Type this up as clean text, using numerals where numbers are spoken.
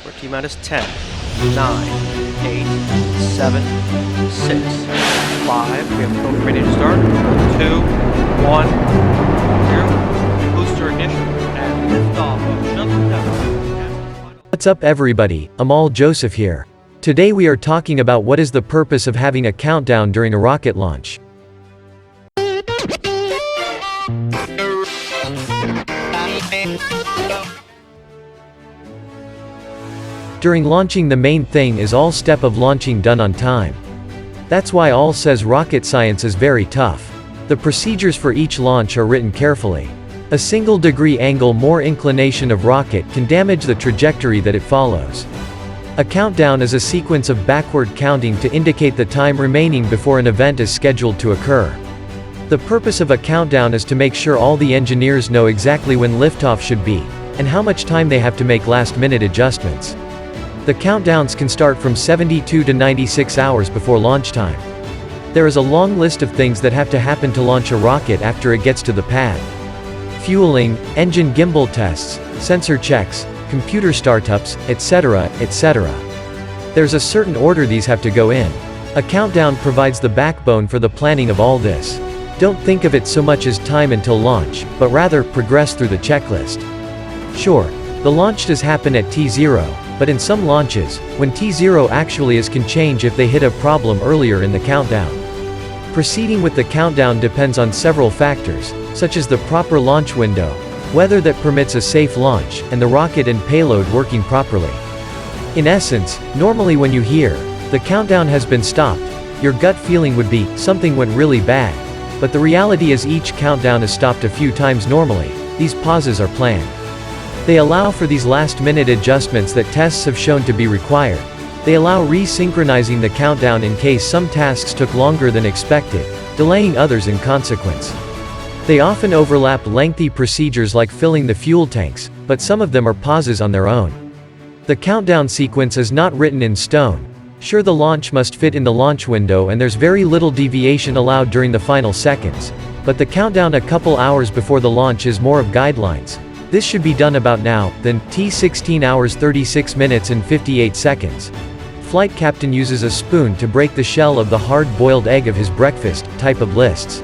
We're T-minus 10, 9, 8, 7, 6, 5. We have the program ready to start. 2, 1, 0. Booster ignition and liftoff of shuttle Endeavour. What's up everybody, Amal Joseph here. Today we are talking about what is the purpose of having a countdown during a rocket launch. During launching, the main thing is all step of launching done on time. That's why all says rocket science is very tough. The procedures for each launch are written carefully. A single degree angle more inclination of rocket can damage the trajectory that it follows. A countdown is a sequence of backward counting to indicate the time remaining before an event is scheduled to occur. The purpose of a countdown is to make sure all the engineers know exactly when liftoff should be, and how much time they have to make last-minute adjustments. The countdowns can start from 72 to 96 hours before launch time. There is a long list of things that have to happen to launch a rocket after it gets to the pad. Fueling, engine gimbal tests, sensor checks, computer startups, etc., etc. There's a certain order these have to go in. A countdown provides the backbone for the planning of all this. Don't think of it so much as time until launch, but rather, progress through the checklist. Sure, the launch does happen at T0, but in some launches, when T0 actually is, can change if they hit a problem earlier in the countdown. Proceeding with the countdown depends on several factors, such as the proper launch window, weather that permits a safe launch, and the rocket and payload working properly. In essence, normally when you hear, the countdown has been stopped, your gut feeling would be, something went really bad. But the reality is each countdown is stopped a few times normally. These pauses are planned. They allow for these last-minute adjustments that tests have shown to be required. They allow re-synchronizing the countdown in case some tasks took longer than expected, delaying others in consequence. They often overlap lengthy procedures like filling the fuel tanks, but some of them are pauses on their own. The countdown sequence is not written in stone. Sure, the launch must fit in the launch window and there's very little deviation allowed during the final seconds, but the countdown a couple hours before the launch is more of guidelines. This should be done about now, then, T16 hours 36 minutes and 58 seconds. Flight captain uses a spoon to break the shell of the hard-boiled egg of his breakfast, type of lists.